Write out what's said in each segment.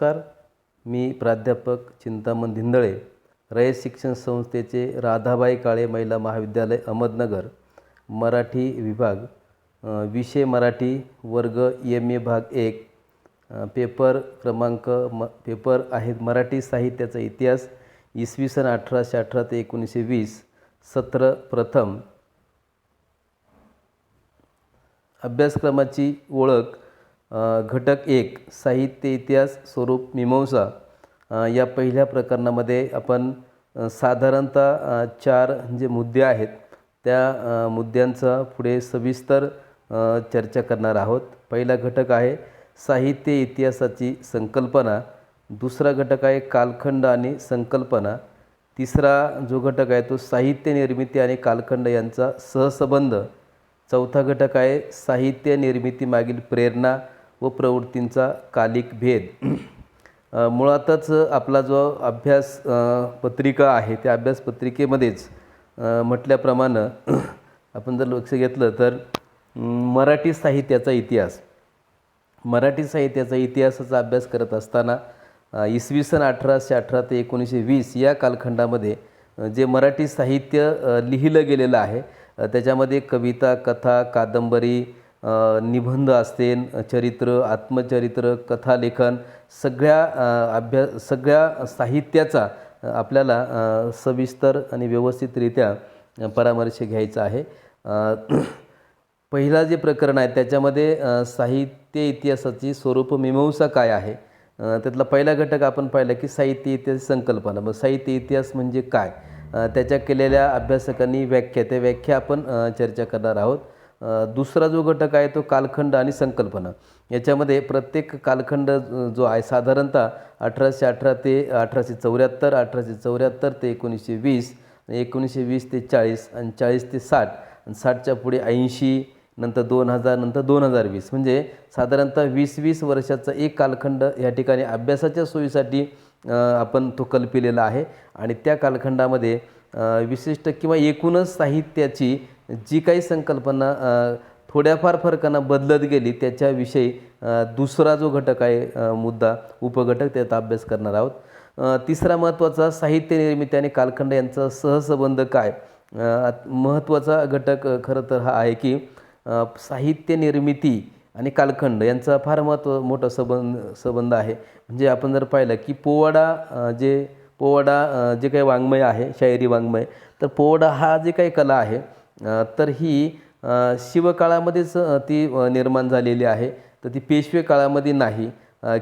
नमस्कार. मी प्राध्यापक चिंतामण धिंदळे, रयत शिक्षण संस्थेचे राधाबाई काळे महिला महाविद्यालय अहमदनगर, मराठी विभाग, विषय मराठी, वर्ग MA भाग 1, पेपर क्रमांक पेपर आहेत मराठी साहित्याचा इतिहास, इसवी सन 1818 ते 1920, सत्र प्रथम. अभ्यासक्रमाची ओळख. घटक 1 साहित्य इतिहास स्वरूप मीमांसा. या पहिल्या प्रकरणामध्ये आपण साधारणतः 4 जे मुद्दे आहेत त्या मुद्द्यांचा पुढे सविस्तर चर्चा करणार आहोत. पहिला घटक आहे साहित्य इतिहासाची संकल्पना. दुसरा घटक आहे कालखंड आणि संकल्पना. तिसरा जो घटक आहे तो साहित्य निर्मिती आणि कालखंड यांचा सहसंबंध. चौथा घटक आहे साहित्य निर्मितीमागील प्रेरणा व प्रवृत्तींचा कालिक भेद. मुळातच आपला जो अभ्यास पत्रिका आहे त्या अभ्यासपत्रिकेमध्येच म्हटल्याप्रमाणे आपण जर लक्ष घेतलं तर मराठी साहित्याचा इतिहास, मराठी साहित्याचा इतिहासाचा अभ्यास करत असताना इसवी सन 1818 ते 1920 या कालखंडामध्ये जे मराठी साहित्य लिहिलं गेलेलं आहे त्याच्यामध्ये कविता, कथा, कादंबरी, निबंध असतील, चरित्र, आत्मचरित्र, कथालेखन सगळ्या साहित्याचा आपल्याला सविस्तर आणि व्यवस्थितरित्या परामर्श घ्यायचा आहे. पहिला जे प्रकरण आहे त्याच्यामध्ये साहित्य इतिहासाची स्वरूप मीमांसा काय आहे. त्यातला पहिला घटक आपण पाहिला की साहित्य इतिहास संकल्पना. मग साहित्य इतिहास म्हणजे काय, त्याच्या केलेल्या अभ्यासकांनी व्याख्या, त्या व्याख्या आपण चर्चा करणार आहोत. दुसरा जो घटक आहे तो कालखंड आणि संकल्पना. याच्यामध्ये प्रत्येक कालखंड जो आहे साधारणतः 1818 ते 1874, 1874 ते 1920, 1920 ते 40 आणि 40 ते 60 आणि 60च्या पुढे 80, नंतर 2000, नंतर 2020 म्हणजे साधारणतः 20-20 वर्षाचा एक कालखंड या ठिकाणी अभ्यासाच्या सोयीसाठी आपण तो कल्पिलेला आहे. आणि त्या कालखंडामध्ये विशिष्ट किंवा एकूणच साहित्याची जी काही संकल्पना थोड्याफार फरकानं बदलत गेली त्याच्याविषयी दुसरा जो घटक आहे मुद्दा, उपघटक, त्याचा अभ्यास करणार आहोत. तिसरा महत्त्वाचा साहित्य निर्मिती आणि कालखंड यांचा सहसंबंध काय. महत्त्वाचा घटक खरं तर हा आहे की साहित्य निर्मिती आणि कालखंड यांचा फार मोठा संबंध आहे. म्हणजे आपण जर पाहिलं की पोवाडा जे काही वाङ्मय आहे, शाहिरी वाङ्मय, तर पोवाडा हा जे काही कला आहे तर ही शिवकाळामध्येच ती निर्माण झालेली आहे. तर ती पेशवे काळामध्ये नाही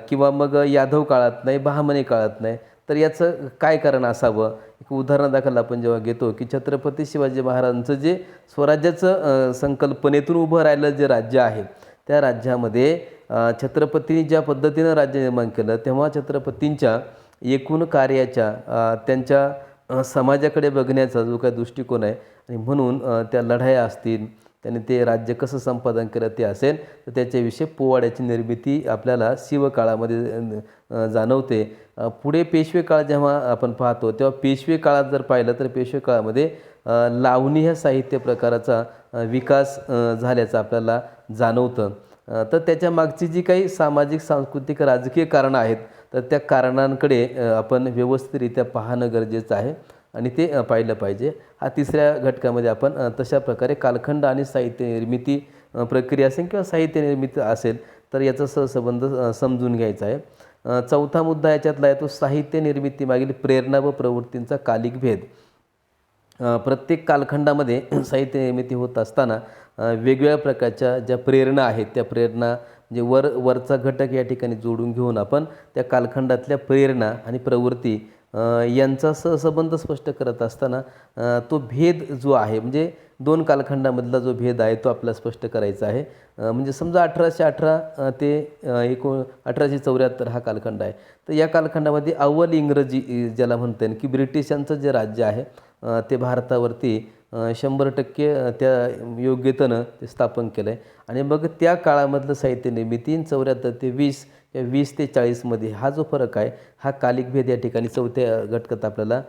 किंवा मग यादव काळात नाही, बहामनी काळात नाही. तर याचं काय कारण असावं. एक उदाहरणादाखल आपण जेव्हा घेतो की छत्रपती शिवाजी महाराजांचं जे स्वराज्याचं संकल्पनेतून उभं राहिलं जे राज्य आहे त्या राज्यामध्ये छत्रपतींनी ज्या पद्धतीनं राज्य निर्माण केलं तेव्हा छत्रपतींच्या एकूण कार्याच्या त्यांच्या समाजाकडे बघण्याचा जो काही दृष्टिकोन आहे आणि म्हणून त्या लढाया असतील, त्यांनी ते राज्य कसं संपादन केलं ते असेल तर त्याच्याविषयी पोवाड्याची निर्मिती आपल्याला शिवकाळामध्ये जाणवते. पुढे पेशवे काळ जेव्हा आपण पाहतो तेव्हा पेशवे काळात जर पाहिलं तर पेशवे काळामध्ये लावणी ह्या साहित्य प्रकाराचा विकास झाल्याचं आपल्याला जाणवतं. तर त्याच्या मागची जी काही सामाजिक, सांस्कृतिक, राजकीय कारणं आहेत तर त्या कारणांकडे आपण व्यवस्थितरित्या पाहणं गरजेचं आहे आणि ते पाहिलं पाहिजे. हा तिसऱ्या घटकामध्ये आपण तशा प्रकारे कालखंड आणि साहित्य निर्मिती प्रक्रिया असेल किंवा साहित्य निर्मिती असेल तर याचा सहसंबंध समजून घ्यायचा आहे. चौथा मुद्दा याच्यातला आहे तो साहित्य निर्मितीमागील प्रेरणा व प्रवृत्तींचा कालिक भेद. प्रत्येक कालखंडामध्ये साहित्य निर्मिती होत असताना वेगवेगळ्या प्रकारच्या ज्या प्रेरणा आहेत त्या प्रेरणा म्हणजे वरचा घटक या ठिकाणी जोडून घेऊन आपण त्या कालखंडातल्या प्रेरणा आणि प्रवृत्ती यांचा सहसंबंध स्पष्ट करत असताना तो भेद जो आहे म्हणजे दोन कालखंडामधला जो भेद आहे तो आपल्याला स्पष्ट करायचा आहे. म्हणजे समजा 1818 ते 1874 हा कालखंड आहे. तर या कालखंडामध्ये अव्वल इंग्रजी ज्याला म्हणता येईल की ब्रिटिशांचं जे राज्य आहे ते भारतावरती 100% त्या योग्यतेनं ते स्थापन केलं आहे. आणि मग त्या काळामधलं साहित्य निर्मिती 74 ते 20 या 20 ते 40मध्ये हा जो फरक आहे हा कालिक भेद या ठिकाणी चौथ्या घटकात आपल्याला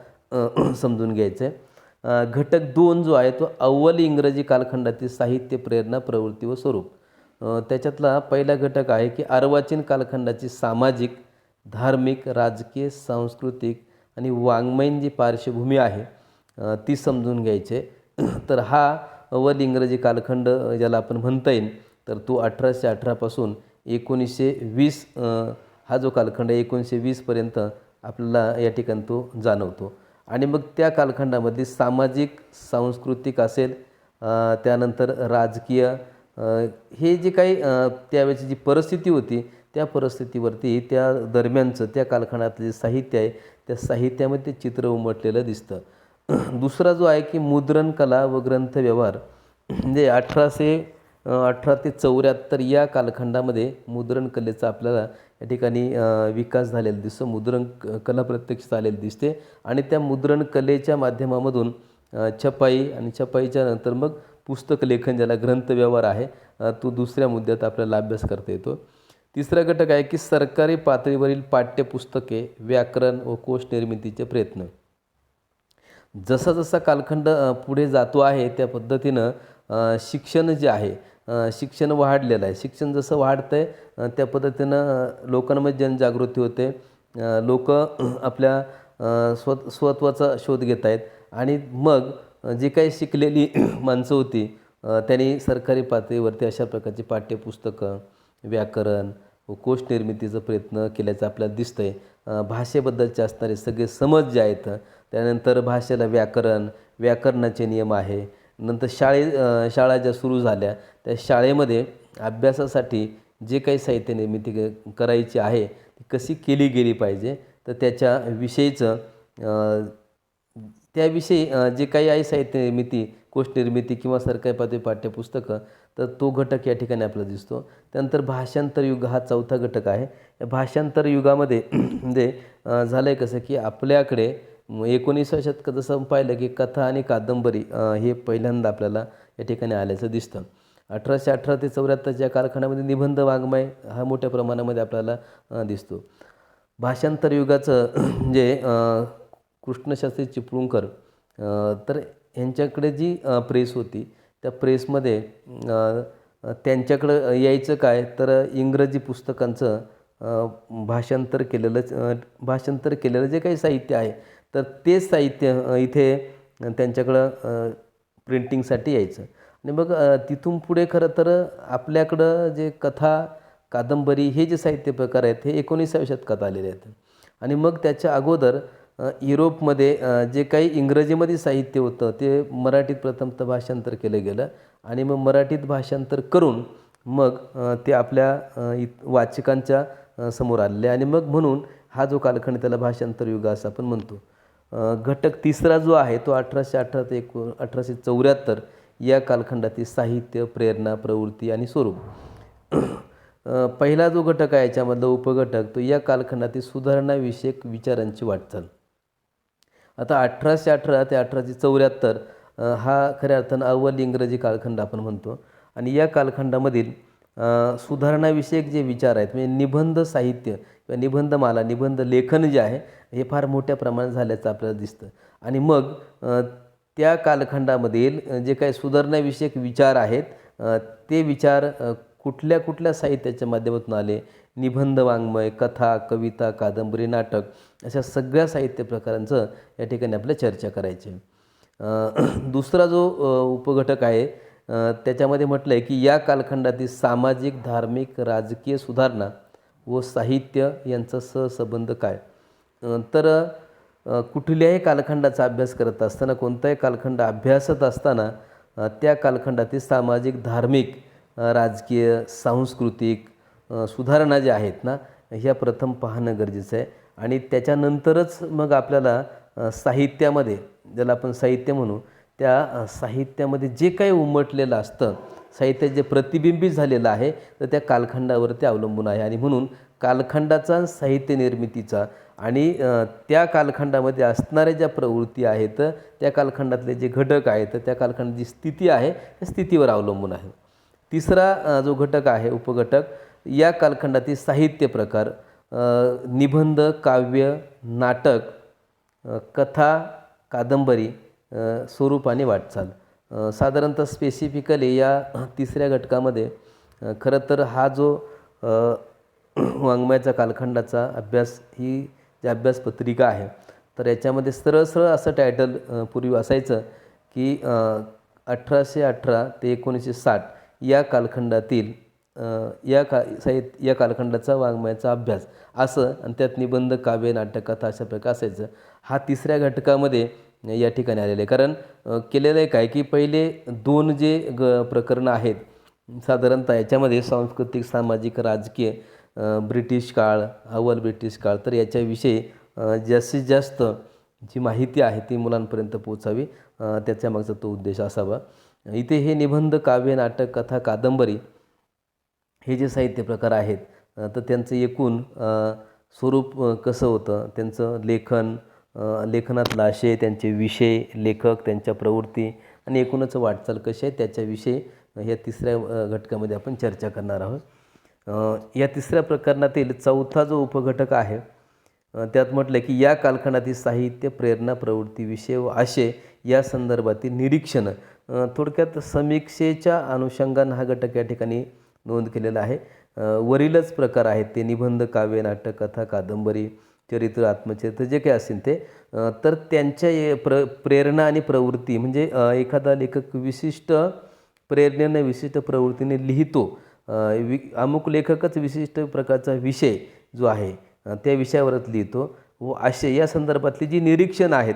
समजून घ्यायचं आहे. घटक 2 जो आहे तो अव्वल इंग्रजी कालखंडातील साहित्य प्रेरणा प्रवृत्ती व स्वरूप. त्याच्यातला पहिला घटक आहे की अर्वाचीन कालखंडाची सामाजिक धार्मिक, राजकीय, सांस्कृतिक आणि वाङ्मयीन जी पार्श्वभूमी आहे ती समजून घ्यायची आहे. तर हा अव्वल इंग्रजी कालखंड ज्याला आपण म्हणता येईल, तर तो 1818 पासून 1920 हा जो कालखंड आहे 1920पर्यंत आपल्याला या ठिकाणी तो जाणवतो. आणि मग त्या कालखंडामध्ये सामाजिक, सांस्कृतिक असेल, त्यानंतर राजकीय, हे जे काही त्यावेळची जी परिस्थिती होती त्या परिस्थितीवरती त्या दरम्यानचं त्या कालखंडातलं जे साहित्य आहे त्या साहित्यामध्ये ते चित्र उमटलेलं दिसतं. दुसरा जो आहे की मुद्रण कला व ग्रंथ व्यवहार, म्हणजे 1818 ते 74 या कालखंडामध्ये मुद्रण कलेचा आपल्याला या ठिकाणी विकास झालेला दिसतो. मुद्रण कला प्रत्यक्ष आलेली दिसते आणि त्या मुद्रण कलेच्या माध्यमामधून छपाई आणि छपाईच्या नंतर मग पुस्तक लेखन ज्याला ग्रंथ व्यवहार आहे तो दुसऱ्या मुद्द्यात आपल्याला अभ्यास करता येतो. तिसरा घटक आहे की सरकारी पातळीवरील पाठ्यपुस्तके, व्याकरण व कोश निर्मितीचे प्रयत्न. जसा जसा कालखंड पुढे जातो आहे त्या पद्धतीनं शिक्षण जे आहे, शिक्षण वाढलेलं आहे. शिक्षण जसं वाढतं आहे त्या पद्धतीनं लोकांमध्ये जनजागृती होते. लोक आपल्या स्वत्वाचा शोध घेत आहेत आणि मग जे काही शिकलेली माणसं होती त्यांनी सरकारी पातळीवरती अशा प्रकारची पाठ्यपुस्तकं, व्याकरण व कोश निर्मितीचा प्रयत्न केल्याचं आपल्याला दिसतं आहे. भाषेबद्दलचे असणारे सगळे समज जे आहेत, त्यानंतर भाषेला व्याकरण, व्याकरणाचे नियम आहे. नंतर शाळा ज्या सुरू झाल्या त्या शाळेमध्ये अभ्यासासाठी जे काही साहित्य निर्मिती करायची आहे ती कशी केली गेली पाहिजे, तर त्याच्या विषयीचं त्याविषयी जे काही आहे साहित्य निर्मिती, कोश निर्मिती किंवा सरकारी पातळी पाठ्यपुस्तकं, तर तो घटक या ठिकाणी आपल्याला दिसतो. त्यानंतर भाषांतर युग हा चौथा घटक आहे. या भाषांतर युगामध्ये म्हणजे झालं आहे कसं की आपल्याकडे 19व्या शतकात जसं पाहिलं की कथा आणि कादंबरी हे पहिल्यांदा आपल्याला या ठिकाणी आल्याचं दिसतं. 1818 ते 74 या कालखंडामध्ये निबंध वाङ्मय हा मोठ्या प्रमाणामध्ये आपल्याला दिसतो. भाषांतर युगाचं म्हणजे कृष्णशास्त्री चिपळूणकर, तर यांच्याकडे जी प्रेस होती त्या प्रेसमध्ये त्यांच्याकडं यायचं काय, तर इंग्रजी पुस्तकांचं भाषांतर केलेलं जे काही साहित्य आहे तर ते साहित्य इथे त्यांच्याकडं प्रिंटिंगसाठी यायचं. आणि मग तिथून पुढे खरं तर आपल्याकडं जे कथा, कादंबरी हे जे साहित्य प्रकार आहेत हे 19व्या शतकात आलेले आहेत. आणि मग त्याच्या अगोदर युरोपमध्ये जे काही इंग्रजीमध्ये साहित्य होतं ते मराठीत प्रथमतः भाषांतर केलं गेलं आणि मग मराठीत भाषांतर करून मग ते आपल्या वाचकांच्या समोर आलेले आणि मग म्हणून हा जो कालखंड त्याला भाषांतर युग असं आपण म्हणतो. घटक तिसरा जो आहे तो 1818 ते 1874 या कालखंडातील साहित्य, प्रेरणा, प्रवृत्ती आणि स्वरूप. पहिला जो घटक आहे याच्यामधला उपघटक तो या कालखंडातील सुधारणाविषयक विचारांची वाटचाल. आता 1818 ते 1874 हा खऱ्या अर्थानं अव्वल इंग्रजी कालखंड आपण म्हणतो. आणि या कालखंडामधील सुधारणाविषयक जे विचार आहेत म्हणजे निबंध साहित्य किंवा निबंधमाला, निबंध लेखन जे आहे हे फार मोठ्या प्रमाणात झाल्याचं आपल्याला दिसतं. आणि मग त्या कालखंडामधील जे काही सुधारणाविषयक विचार आहेत ते विचार कुठल्या कुठल्या साहित्याच्या माध्यमातून आले, निबंध वाङ्मय, कथा, कविता, कादंबरी, नाटक अशा सगळ्या साहित्य प्रकारांचं या ठिकाणी आपल्या चर्चा करायची. दुसरा जो उपघटक आहे त्याच्यामध्ये म्हटलं आहे की या कालखंडातील सामाजिक, धार्मिक, राजकीय सुधारणा व साहित्य यांचा सहसंबंध काय. तर कुठल्याही कालखंडाचा अभ्यास करत असताना, कोणताही कालखंड अभ्यासत असताना त्या कालखंडातील सामाजिक, धार्मिक, राजकीय, सांस्कृतिक सुधारणा ज्या आहेत ना ह्या प्रथम पाहणं गरजेचं आहे. आणि त्याच्यानंतरच मग आपल्याला साहित्यामध्ये, ज्याला आपण साहित्य म्हणू, त्या साहित्यामध्ये जे काही उमटलेलं असतं, साहित्यात जे प्रतिबिंबित झालेलं आहे तर त्या कालखंडावरती अवलंबून आहे. आणि म्हणून कालखंडाचा, साहित्य निर्मितीचा आणि त्या कालखंडामध्ये असणाऱ्या ज्या प्रवृत्ती आहेत, त्या कालखंडातले जे घटक आहेत, त्या कालखंडाची स्थिती आहे त्या स्थितीवर अवलंबून आहे. तिसरा जो घटक आहे, उपघटक, या कालखंडातील साहित्य प्रकार, निबंध, काव्य, नाटक, कथा, कादंबरी, स्वरूप आणि वाटचाल. साधारणतः स्पेसिफिकली या तिसऱ्या घटकामध्ये खरं तर हा जो वाङ्मयाचा कालखंडाचा अभ्यास ही जी अभ्यासपत्रिका आहे, तर याच्यामध्ये सरळ सरळ असं टायटल पूर्वी असायचं की 1818 ते 1960 या कालखंडातील या कालखंडाचा वाङ्मयाचा अभ्यास असं, आणि त्यात निबंध, काव्य, नाटक, कथा अशा प्रकार असायचं. हा तिसऱ्या घटकामध्ये या ठिकाणी आलेलं आहे. कारण केलेलं आहे काय की पहिले दोन जे प्रकरणं आहेत साधारणतः याच्यामध्ये सांस्कृतिक, सामाजिक, राजकीय, ब्रिटिश काळ, अव्वल ब्रिटिश काळ, तर याच्याविषयी जास्तीत जास्त जी माहिती आहे ती मुलांपर्यंत पोचावी, त्याच्या मागचा तो उद्देश असावा. इथे हे निबंध, काव्य, नाटक, कथा, कादंबरी हे जे साहित्य प्रकार आहेत, तर त्यांचं एकूण स्वरूप कसं होतं, त्यांचं लेखनातला आशय, त्यांचे विषय, लेखक, त्यांच्या प्रवृत्ती आणि एकूणच वाटचाल कशी आहे त्याच्याविषयी या तिसऱ्या घटकामध्ये आपण चर्चा करणार आहोत. या तिसऱ्या प्रकरणातील चौथा जो उपघटक आहे, त्यात म्हटलं की या कालखंडातील साहित्य, प्रेरणा, प्रवृत्ती, विषय व आशय या संदर्भातील निरीक्षणं. थोडक्यात समीक्षेच्या अनुषंगानं हा घटक या ठिकाणी नोंद केलेला आहे. वरीलच प्रकार आहेत ते निबंध, काव्य, नाटक, कथा, कादंबरी, चरित्र, आत्मचरित्र जे काही असेल ते, तर त्यांच्या प्रेरणा आणि प्रवृत्ती म्हणजे एखादा लेखक विशिष्ट प्रेरणेने, विशिष्ट प्रवृत्तीने लिहितो. अमुक लेखकच विशिष्ट प्रकारचा विषय जो आहे त्या विषयावरच लिहितो व आशय या संदर्भातली जी निरीक्षण आहेत,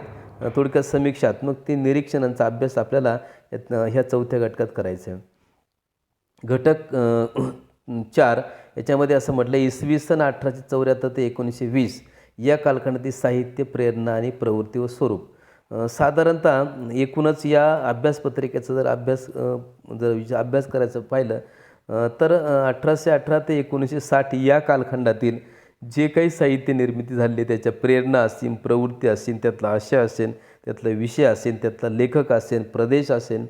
थोडक्यात समीक्षात्मक ती निरीक्षणांचा अभ्यास आपल्याला ह्या चौथ्या घटकात करायचा आहे. घटक 4 याच्यामध्ये असं म्हटलं, इसवी सन 1874 ते 1920 या कालखंडातील साहित्य, प्रेरणा आणि प्रवृत्ती व स्वरूप. साधारणतः एकूणच या अभ्यासपत्रिकेचा जर अभ्यास करायचं पाहिलं तर 1818 ते 1960 या कालखंडातील जे काही साहित्य निर्मिती झाली, त्याच्या प्रेरणा असतील, प्रवृत्ती असतील, त्यातला आशय असेल, त्यातला विषय असेल, त्यातला लेखक असेल, प्रदेश असेल,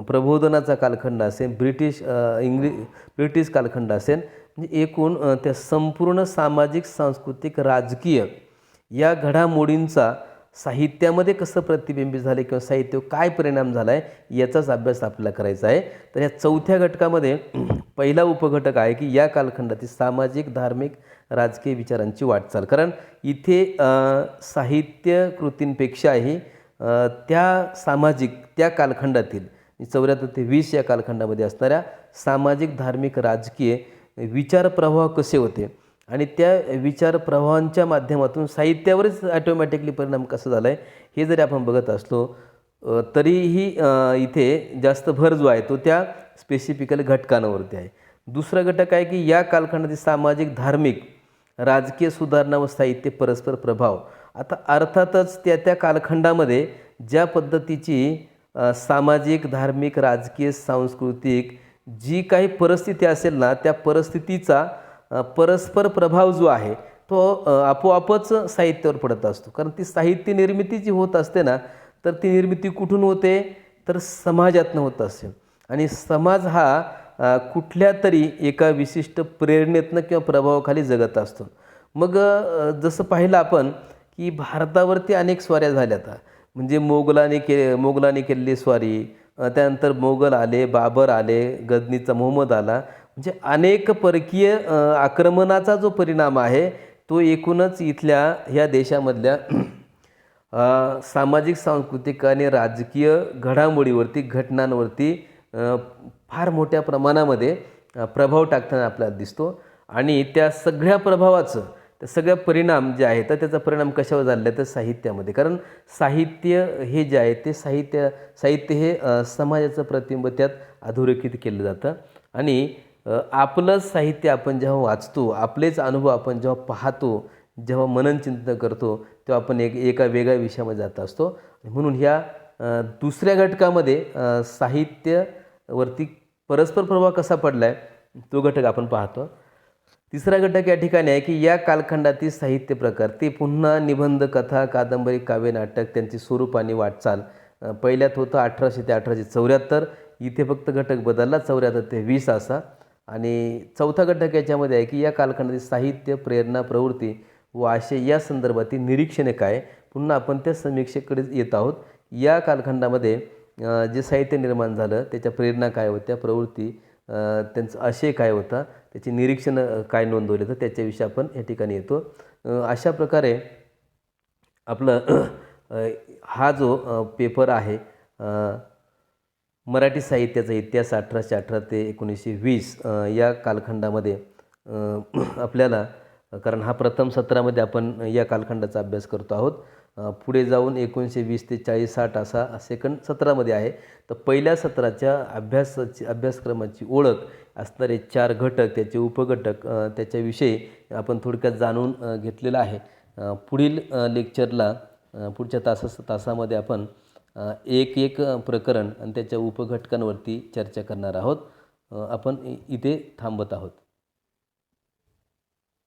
प्रबोधनाचा कालखंड असेल, ब्रिटिश कालखंड असेल, म्हणजे एकूण त्या संपूर्ण सामाजिक, सांस्कृतिक, राजकीय या घडामोडींचा साहित्यामध्ये कसं प्रतिबिंबित झाले किंवा साहित्यावर काय परिणाम झाला आहे याचाच अभ्यास आपल्याला करायचा आहे. तर या चौथ्या घटकामध्ये पहिला उपघटक आहे की या कालखंडातील सामाजिक, धार्मिक, राजकीय विचारांची वाटचाल. कारण इथे साहित्य कृतींपेक्षाही त्या कालखंडातील 74 ते 20 या कालखंडामध्ये असणाऱ्या सामाजिक, धार्मिक, राजकीय विचार प्रवाह कसे होते आणि त्या विचार प्रवाहांच्या माध्यमातून साहित्यावरच ॲटोमॅटिकली परिणाम कसा झाला आहे हे जरी आपण बघत असलो तरीही इथे जास्त भर जो आहे तो त्या स्पेसिफिकल घटकांवरती आहे. दुसरा घटक आहे की या कालखंडातील सामाजिक, धार्मिक, राजकीय सुधारणा व साहित्य परस्पर प्रभाव. आता अर्थातच त्या कालखंडामध्ये ज्या पद्धतीची सामाजिक, धार्मिक, राजकीय, सांस्कृतिक जी काही परिस्थिती असेल ना, त्या परिस्थितीचा परस्पर प्रभाव जो आहे तो आपोआपच साहित्यावर पडत असतो. कारण ती साहित्य निर्मिती जी होत असते ना, तर ती निर्मिती कुठून होते तर समाजातून होत असते. आणि समाज हा कुठल्या तरी एका विशिष्ट प्रेरणेतनं किंवा प्रभावाखाली जगत असतो. मग जसं पाहिलं आपण की भारतावरती अनेक स्वाऱ्या झाल्या. म्हणजे मोगलांनी केलेली स्वारी, त्यानंतर मोगल आले, बाबर आले, गजनीचा मोहम्मद आला, म्हणजे अनेक परकीय आक्रमणाचा जो परिणाम आहे तो एकूणच इथल्या ह्या देशामधल्या सामाजिक, सांस्कृतिक आणि राजकीय घटनांवरती फार मोठ्या प्रमाणामध्ये प्रभाव टाकताना आपल्याला दिसतो. आणि त्या सगळ्या प्रभावाचं, त्या सगळ्या परिणाम जे आहे तर त्याचा परिणाम कशावर झाला तर साहित्यामध्ये. कारण साहित्य हे जे आहे ते साहित्य हे समाजाचं प्रतिबिंब त्यात अधोरेखित केलं जातं. आणि आपलं साहित्य आपण जेव्हा वाचतो, आपलेच अनुभव आपण जेव्हा पाहतो, जेव्हा मननचिंतन करतो, तेव्हा आपण एका वेगळ्या विषयामध्ये जात असतो. म्हणून ह्या दुसऱ्या घटकामध्ये साहित्यावरती परस्पर प्रभाव कसा पडला आहे तो घटक आपण पाहतो. तिसरा घटक या ठिकाणी आहे की या कालखंडातील साहित्य प्रकार ते पुन्हा निबंध, कथा, कादंबरी, काव्य, नाटक त्यांची स्वरूप आणि वाटचाल. पहिल्यात होतं 1800 ते 1874, इथे फक्त घटक बदलला 74 ते 20 असा. आणि चौथा घटक याच्यामध्ये आहे की या कालखंडातील साहित्य, प्रेरणा, प्रवृत्ती व आशय या संदर्भातील निरीक्षणे काय. पुन्हा आपण त्या समीक्षेकडे येत आहोत. या कालखंडामध्ये जे साहित्य निर्माण झालं त्याच्या प्रेरणा काय होत्या, प्रवृत्ती, त्यांचा आशय काय होता, त्याचे निरीक्षण काय नोंदवले तर त्याच्याविषयी आपण या ठिकाणी येतो. अशा प्रकारे आपलं हा जो पेपर आहे मराठी साहित्याचा इतिहास 1818 ते 1920 या कालखंडामध्ये आपल्याला, कारण हा प्रथम सत्रामध्ये आपण या कालखंडाचा अभ्यास करतो आहोत, पुढे जाऊन 1920 ते 40-60 असा सेकंड सत्रामध्ये आहे. तर पहिल्या सत्राच्या अभ्यासक्रमाची ओळख असणारे 4 घटक, त्याचे उपघटक, त्याच्याविषयी आपण थोडक्यात जाणून घेतलेलं आहे. पुढील लेक्चरला पुढच्या तासामध्ये आपण एक एक प्रकरण आणि त्याच्या उपघटकांवरती चर्चा करणार आहोत. आपण इथे थांबत आहोत.